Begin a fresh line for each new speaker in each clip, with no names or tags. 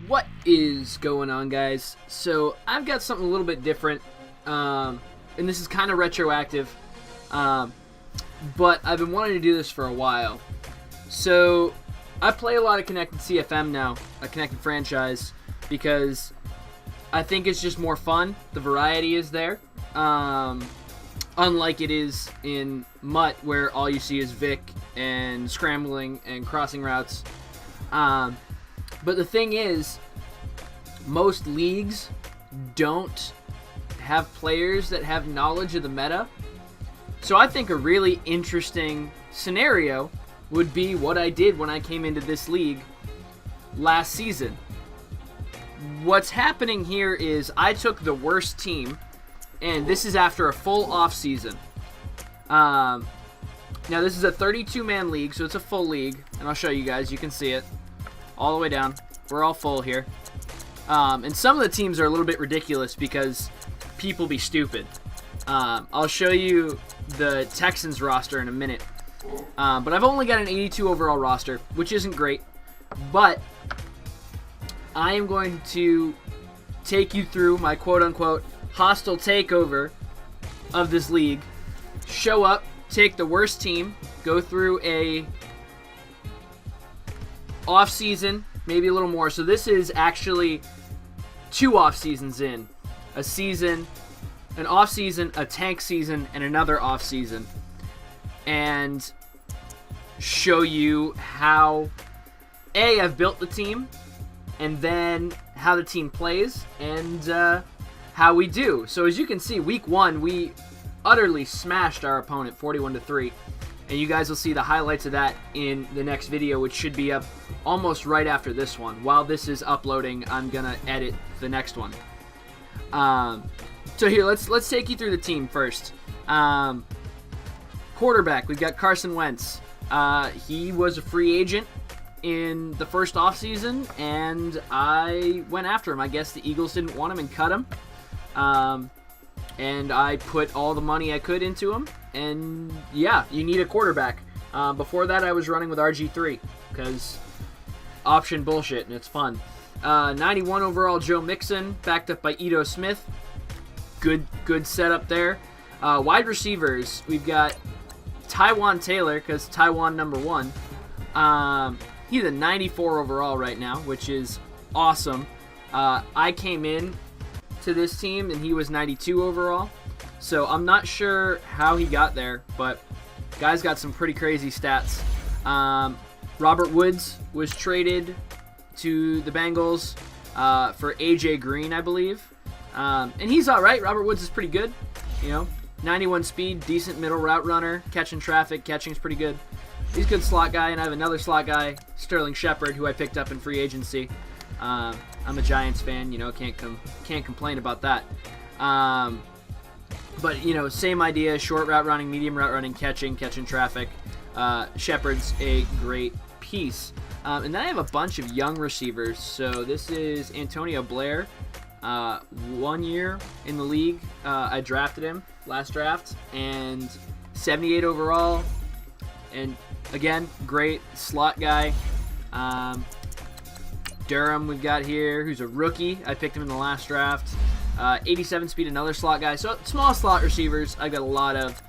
What is going on, guys? So I've got something a little bit different, and this is kind of retroactive, but I've been wanting to do this for a while. So I play a lot of Connected CFM now, a Connected franchise, because I think it's just more fun. The variety is there, unlike it is in MUT, where all you see is Vic and scrambling and crossing routes. But the thing is, most leagues don't have players that have knowledge of the meta. So I think a really interesting scenario would be what I did when I came into this league last season. What's happening here is I took the worst team, and this is after a full off season. Now this is a 32-man league, so it's a full league, and I'll show you guys. You can see it all the way down. We're all full here. And some of the teams are a little bit ridiculous because people be stupid. I'll show you the Texans roster in a minute. But I've only got an 82 overall roster, which isn't great. But I am going to take you through my quote-unquote hostile takeover of this league. Show up, take the worst team, go through a off-season, maybe a little more. So this is actually 2 off-seasons in. A season, an off-season, a tank season, and another off-season. And show you how, A, I've built the team, and then how the team plays, and how we do. So as you can see, week 1, we utterly smashed our opponent 41-3. And you guys will see the highlights of that in the next video, which should be up almost right after this one. While this is uploading, I'm going to edit the next one. So here, let's take you through the team first. Quarterback, we've got Carson Wentz. He was a free agent in the first offseason, and I went after him. I guess the Eagles didn't want him and cut him. And I put all the money I could into him. And yeah, you need a quarterback. Before that, I was running with RG3 because option bullshit, and it's fun. 91 overall, Joe Mixon, backed up by Ito Smith. Good setup there. Wide receivers, we've got Taiwan Taylor, because Taiwan #1. He's a 94 overall right now, which is awesome. I came in to this team, and he was 92 overall. So I'm not sure how he got there, but guy's got some pretty crazy stats. Robert Woods was traded to the Bengals for AJ Green, I believe. And he's all right. Robert Woods is pretty good. 91 speed, decent middle route runner, catching traffic, catching's pretty good. He's a good slot guy, and I have another slot guy, Sterling Shepard, who I picked up in free agency. I'm a Giants fan, can't complain about that. But, same idea, short route running, medium route running, catching traffic. Shepard's a great piece. And then I have a bunch of young receivers. So this is Antonio Blair, 1 year in the league. I drafted him last draft, and 78 overall. And again, great slot guy. Durham we've got here, who's a rookie. I picked him in the last draft. 87 speed, another slot guy. So small slot receivers I got a lot of,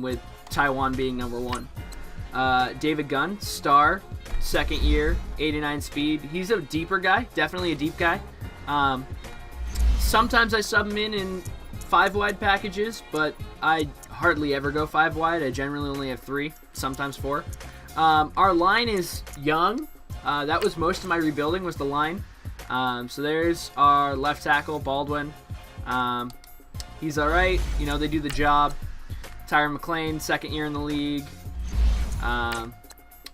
with Taiwan being #1. David Gunn, star, second year, 89 speed. He's a deeper guy, definitely a deep guy. Sometimes I sub him in 5-wide packages, but I hardly ever go 5-wide. I generally only have 3, sometimes 4. Our line is young. That was most of my rebuilding, was the line. So there's our left tackle, Baldwin. He's all right. They do the job. Tyron McLean, second year in the league.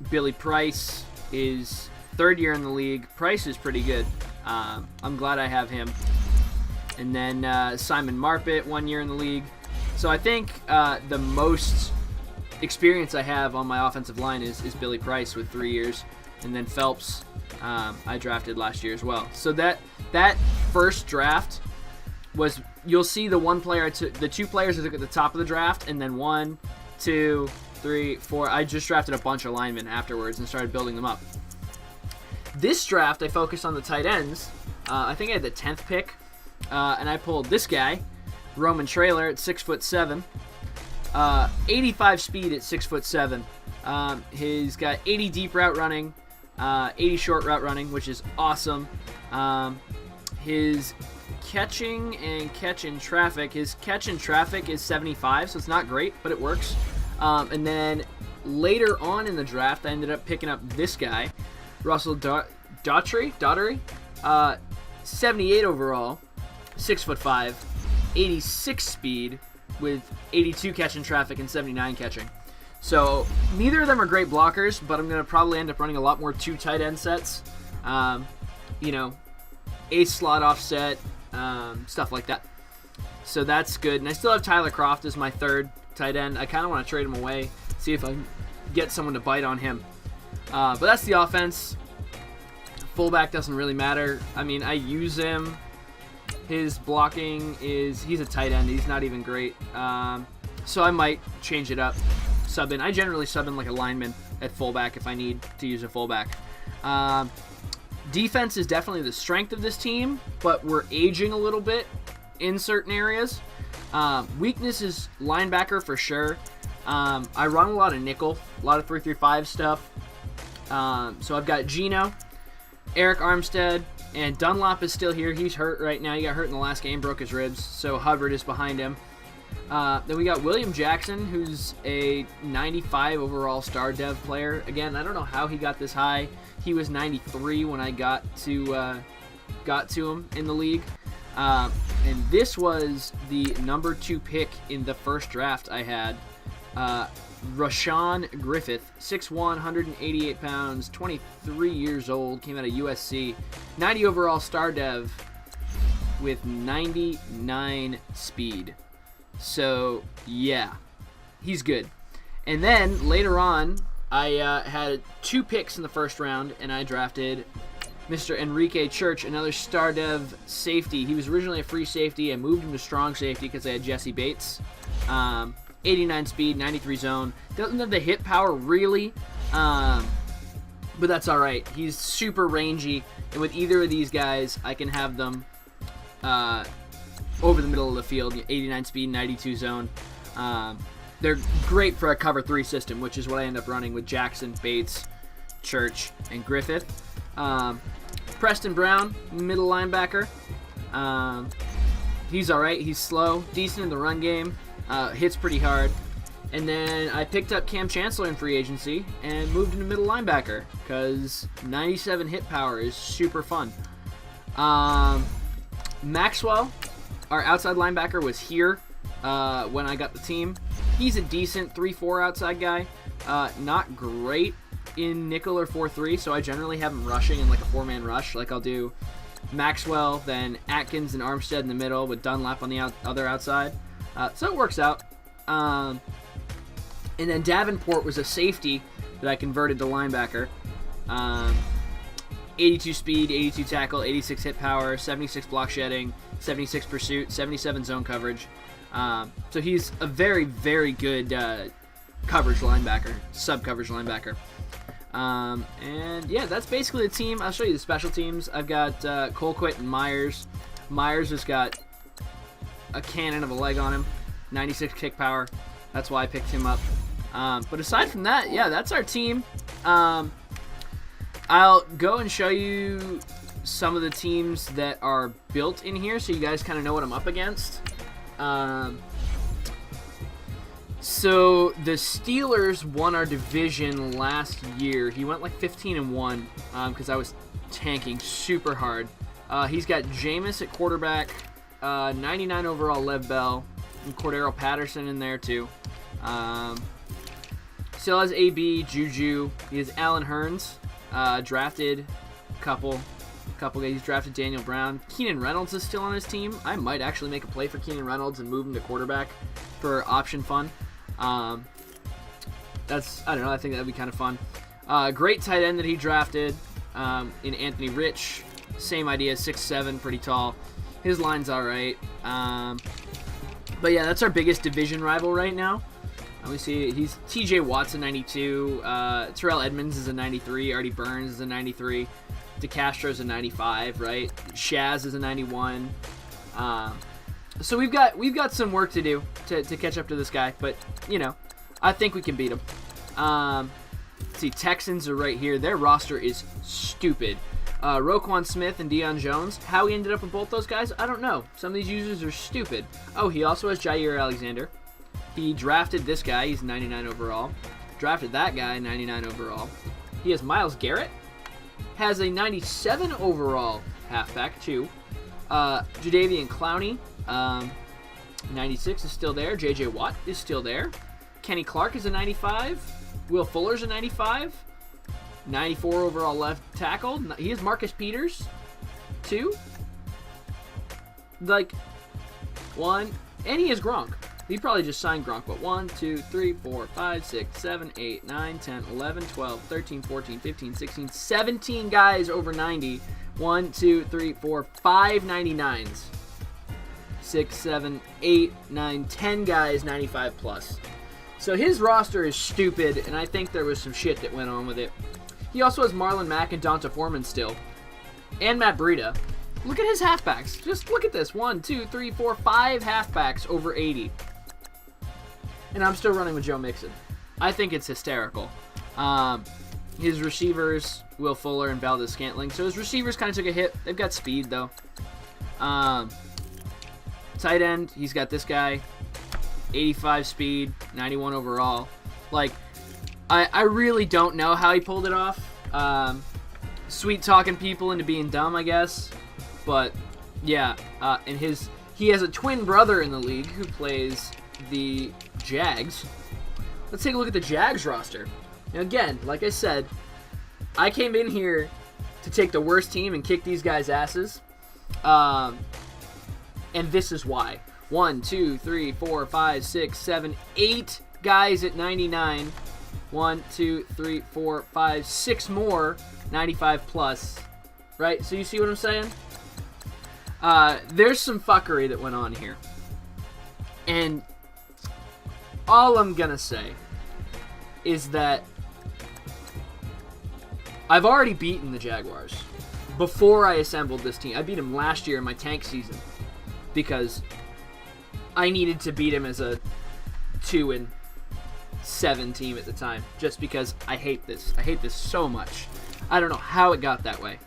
Billy Price is third year in the league. Price is pretty good. I'm glad I have him. And then Simon Marpet, 1 year in the league. So I think the most experience I have on my offensive line is Billy Price with 3 years. And then Phelps, I drafted last year as well. So that first draft was, you'll see the the 2 players I took at the top of the draft, and then 1, 2, 3, 4. I just drafted a bunch of linemen afterwards and started building them up. This draft, I focused on the tight ends. I think I had the 10th pick, and I pulled this guy, Roman Trailer at 6'7", 85 speed at 6'7". He's got 80 deep route running, 80 short route running, which is awesome. His catching and catch in traffic. His catch in traffic is 75, so it's not great, but it works. And then later on in the draft, I ended up picking up this guy, Russell Daughtry, 78 overall, 6'5", 86 speed with 82 catch in traffic and 79 catching. So neither of them are great blockers, but I'm going to probably end up running a lot more 2 tight end sets. Ace slot offset, stuff like that. So that's good. And I still have Tyler Kroft as my 3rd tight end. I kind of want to trade him away, see if I can get someone to bite on him. But that's the offense. Fullback doesn't really matter. I mean, I use him. His blocking he's a tight end. He's not even great. So I might change it up. Sub in. I generally sub in like a lineman at fullback if I need to use a fullback. Defense is definitely the strength of this team, but we're aging a little bit in certain areas. Weakness is linebacker for sure. I run a lot of nickel, a lot of 3-3-5 stuff. So I've got Gino, Eric Armstead, and Dunlop is still here. He's hurt right now. He got hurt in the last game, broke his ribs, so Hubbard is behind him. Then we got William Jackson, who's a 95 overall star dev player. Again, I don't know how he got this high. He was 93 when I got to him in the league. And this was the number 2 pick in the first draft I had. Rashawn Griffith, 6'1", 188 pounds, 23 years old, came out of USC. 90 overall star dev with 99 speed. So, yeah, he's good. And then, later on, I had 2 picks in the first round, and I drafted Mr. Enrique Church, another star dev safety. He was originally a free safety. I moved him to strong safety because I had Jesse Bates. 89 speed, 93 zone. Doesn't have the hit power, really, but that's all right. He's super rangy, and with either of these guys, I can have them over the middle of the field. 89 speed, 92 zone. They're great for a cover 3 system, which is what I end up running with Jackson, Bates, Church, and Griffith. Preston Brown, middle linebacker. He's all right. He's slow, decent in the run game, hits pretty hard. And then I picked up Cam Chancellor in free agency and moved him to middle linebacker because 97 hit power is super fun. Maxwell, our outside linebacker, was here when I got the team. He's a decent 3-4 outside guy. Not great in nickel or 4-3, so I generally have him rushing in like a 4-man rush. Like I'll do Maxwell, then Atkins and Armstead in the middle with Dunlap on the other outside. So it works out. And then Davenport was a safety that I converted to linebacker. 82 speed, 82 tackle, 86 hit power, 76 block shedding, 76 pursuit, 77 zone coverage. So he's a very, very good coverage linebacker, sub-coverage linebacker. And yeah, that's basically the team. I'll show you the special teams. I've got Colquitt and Myers. Myers has got a cannon of a leg on him, 96 kick power. That's why I picked him up. But aside from that, yeah, that's our team. I'll go and show you some of the teams that are built in here so you guys kind of know what I'm up against. So the Steelers won our division last year. He went like 15-1 because I was tanking super hard. He's got Jameis at quarterback, 99 overall Lev Bell, and Cordero Patterson in there too. Still has AB, Juju. He has Allen Hurns, drafted a couple guys. He's drafted Daniel Brown. Keenan Reynolds is still on his team. I might actually make a play for Keenan Reynolds and move him to quarterback for option fun. I don't know. I think that'd be kind of fun. Great tight end that he drafted in Anthony Rich. Same idea, 6'7", pretty tall. His line's all right. But yeah, that's our biggest division rival right now. We see he's TJ Watt's a 92. Terrell Edmonds is a 93. Artie Burns is a 93. DeCastro's a 95, right? Shaz is a 91. So we've got some work to do to catch up to this guy, but you know, I think we can beat him. Let's see, Texans are right here. Their roster is stupid. Roquan Smith and Deion Jones. How he ended up with both those guys, I don't know. Some of these users are stupid. Oh, he also has Jair Alexander. He drafted this guy. He's 99 overall. Drafted that guy, 99 overall. He has Myles Garrett. Has a 97 overall halfback, too. Jadeveon Clowney, 96 is still there. J.J. Watt is still there. Kenny Clark is a 95. Will Fuller's a 95. 94 overall left tackle. He has Marcus Peters, 2. Like, 1. And he has Gronk. He probably just signed Gronk, but 1, 2, 3, 4, 5, 6, 7, 8, 9, 10, 11, 12, 13, 14, 15, 16, 17 guys over 90. 1, 2, 3, 4, 5 99s. 6, 7, 8, 9, 10 guys 95 plus. So his roster is stupid, and I think there was some shit that went on with it. He also has Marlon Mack and Donta Foreman still. And Matt Breida. Look at his halfbacks. Just look at this. 1, 2, 3, 4, 5 halfbacks over 80. And I'm still running with Joe Mixon. I think it's hysterical. His receivers, Will Fuller and Valdez-Scantling. So his receivers kind of took a hit. They've got speed, though. Tight end, he's got this guy. 85 speed, 91 overall. Like, I really don't know how he pulled it off. Sweet-talking people into being dumb, I guess. But, yeah. And he has a twin brother in the league who plays the Jags. Let's take a look at the Jags roster. Now, again, like I said, I came in here to take the worst team and kick these guys' asses. And this is why. 1, 2, 3, 4, 5, 6, 7, 8 guys at 99. 1, 2, 3, 4, 5, 6 more 95 plus. Right? So you see what I'm saying? There's some fuckery that went on here. And all I'm gonna say is that I've already beaten the Jaguars before I assembled this team. I beat them last year in my tank season because I needed to beat him as a 2-7 team at the time, just because I hate this. I hate this so much. I don't know how it got that way.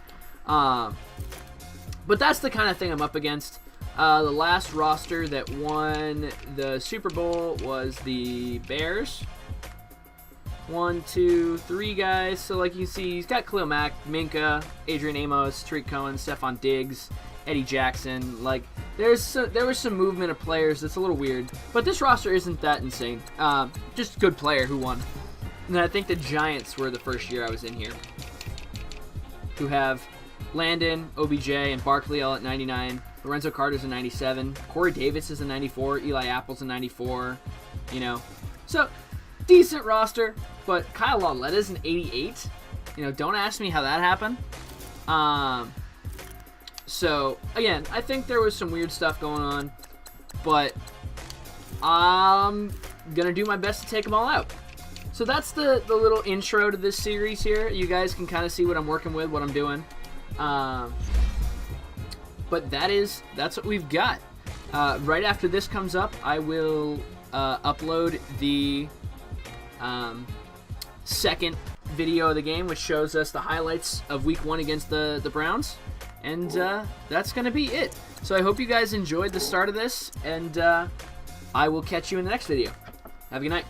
But that's the kind of thing I'm up against. The last roster that won the Super Bowl was the Bears. 1, 2, 3 guys. So like you see, he's got Khalil Mack, Minka, Adrian Amos, Tariq Cohen, Stephon Diggs, Eddie Jackson. Like, there was some movement of players that's a little weird. But this roster isn't that insane. Just a good player who won. And I think the Giants were the first year I was in here, who have Landon, OBJ, and Barkley all at 99. Lorenzo Carter's a 97. Corey Davis is a 94. Eli Apple's a 94. You know. So, decent roster. But Kyle Lauletta's an 88. You know, don't ask me how that happened. So, again, I think there was some weird stuff going on. But I'm going to do my best to take them all out. So that's the little intro to this series here. You guys can kind of see what I'm working with, what I'm doing. But that's what we've got. Right after this comes up, I will upload the second video of the game, which shows us the highlights of Week 1 against the Browns. And that's going to be it. So I hope you guys enjoyed the start of this, and I will catch you in the next video. Have a good night.